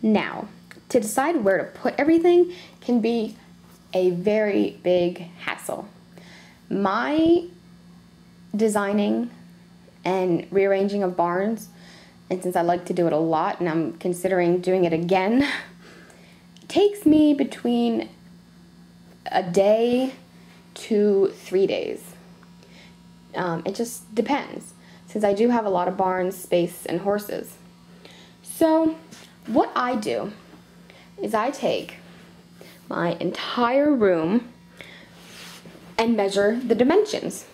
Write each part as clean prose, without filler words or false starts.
Now, to decide where to put everything can be a very big hassle. My designing and rearranging of barns, and since I like to do it a lot and I'm considering doing it again, takes me between a day to 3 days. It just depends, since I do have a lot of barns, space, and horses. So what I do is I take my entire room and measure the dimensions.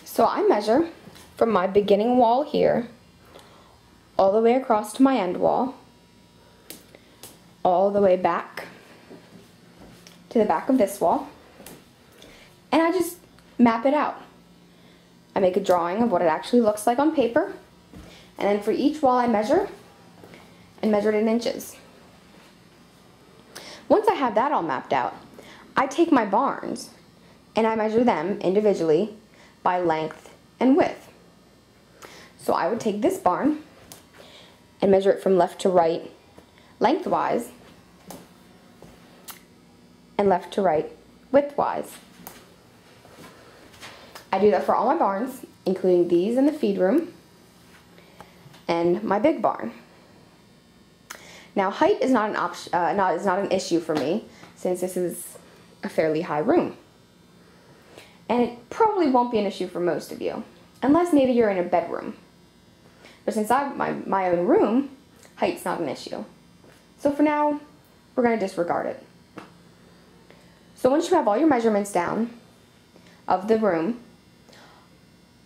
So I measure from my beginning wall here all the way across to my end wall, all the way back to the back of this wall, and I just map it out. I make a drawing of what it actually looks like on paper, and then for each wall I measure and measure it in inches. Once I have that all mapped out, I take my barns and I measure them individually by length and width. So I would take this barn and measure it from left to right lengthwise and left to right widthwise. I do that for all my barns, including these in the feed room and my big barn. Now, height is not an issue for me, since this is a fairly high room. And it probably won't be an issue for most of you, unless maybe you're in a bedroom. But since I have my own room, height's not an issue. So for now, we're going to disregard it. So once you have all your measurements down of the room,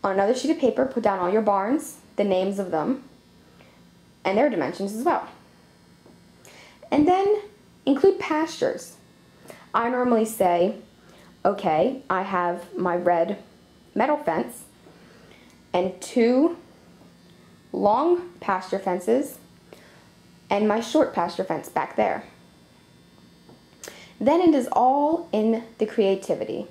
on another sheet of paper, put down all your barns, the names of them, and their dimensions as well. And then include pastures. I normally say, okay, I have my red metal fence and 2 long pasture fences and my short pasture fence back there. Then it is all in the creativity.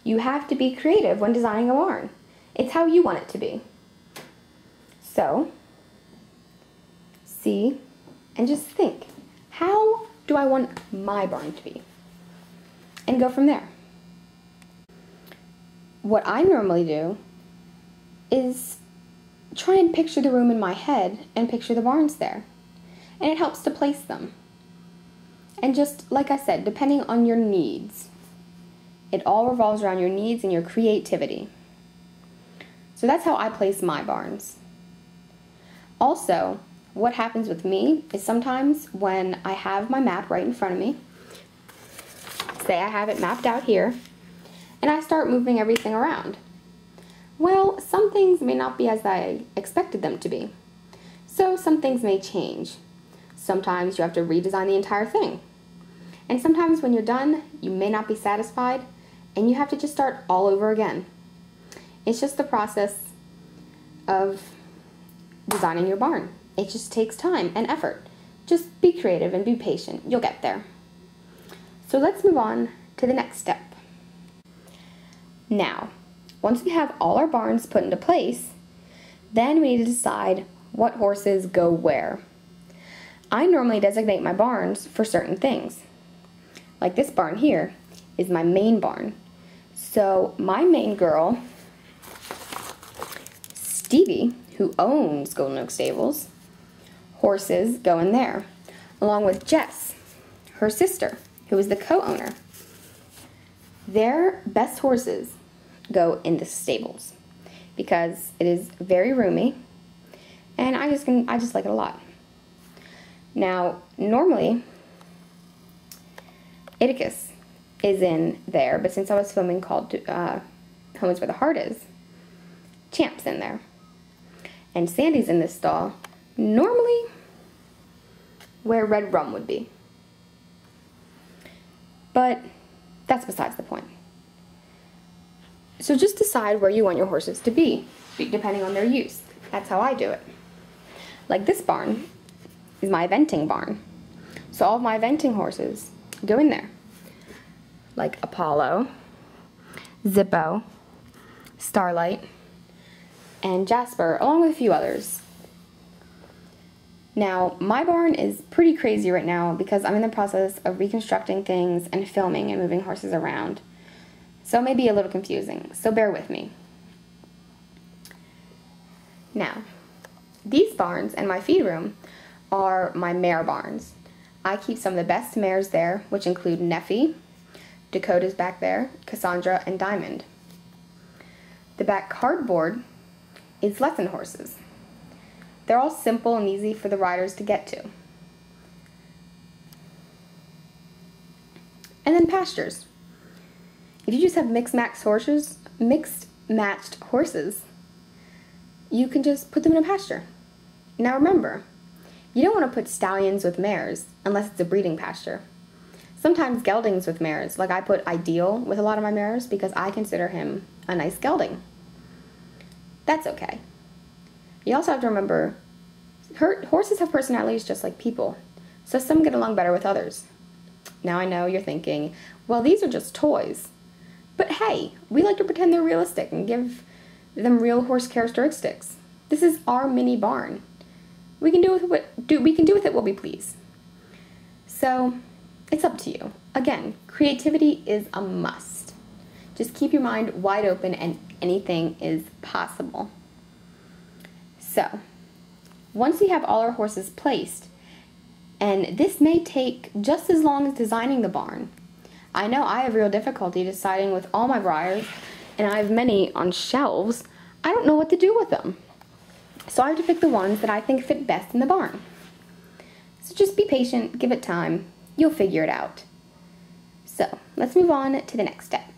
You have to be creative when designing a barn. It's how you want it to be. So, see and just think, how do I want my barn to be? And go from there. What I normally do is try and picture the room in my head and picture the barns there. And it helps to place them. And just like I said, depending on your needs, it all revolves around your needs and your creativity. So that's how I place my barns. Also, what happens with me is sometimes when I have my map right in front of me, say I have it mapped out here, and I start moving everything around. Well, some things may not be as I expected them to be. So some things may change. Sometimes you have to redesign the entire thing. And sometimes when you're done, you may not be satisfied, and you have to just start all over again. It's just the process of designing your barn. It just takes time and effort. Just be creative and be patient. You'll get there. So let's move on to the next step. Now, once we have all our barns put into place, then we need to decide what horses go where. I normally designate my barns for certain things. Like this barn here is my main barn. So my main girl, Stevie, who owns Golden Oak Stables, horses go in there, along with Jess, her sister, who is the co-owner. Their best horses go in the stables because it is very roomy, and I just like it a lot. Now, normally, Iticus is in there, but since I was filming called Home is Where the Heart Is, Champ's in there. And Sandy's in this stall, normally where Red Rum would be. But that's besides the point. So just decide where you want your horses to be, depending on their use. That's how I do it. Like this barn is my eventing barn. So all of my eventing horses go in there. Like Apollo, Zippo, Starlight, and Jasper, along with a few others. Now, my barn is pretty crazy right now because I'm in the process of reconstructing things and filming and moving horses around. So it may be a little confusing, so bear with me. Now, these barns and my feed room are my mare barns. I keep some of the best mares there, which include Neffy, Dakota's back there, Cassandra, and Diamond. The back cardboard is lesson horses. They're all simple and easy for the riders to get to. And then pastures. If you just have mixed matched horses, you can just put them in a pasture. Now remember, you don't want to put stallions with mares unless it's a breeding pasture. Sometimes geldings with mares, like I put Ideal with a lot of my mares because I consider him a nice gelding. That's okay. You also have to remember, horses have personalities just like people, so some get along better with others. Now I know you're thinking, well, these are just toys. But hey, we like to pretend they're realistic and give them real horse characteristics. This is our mini barn. We can do with it what we please. So, it's up to you. Again, creativity is a must. Just keep your mind wide open and anything is possible. So, once we have all our horses placed, and this may take just as long as designing the barn. I know I have real difficulty deciding with all my briars, and I have many on shelves. I don't know what to do with them. So I have to pick the ones that I think fit best in the barn. So just be patient, give it time, you'll figure it out. So let's move on to the next step.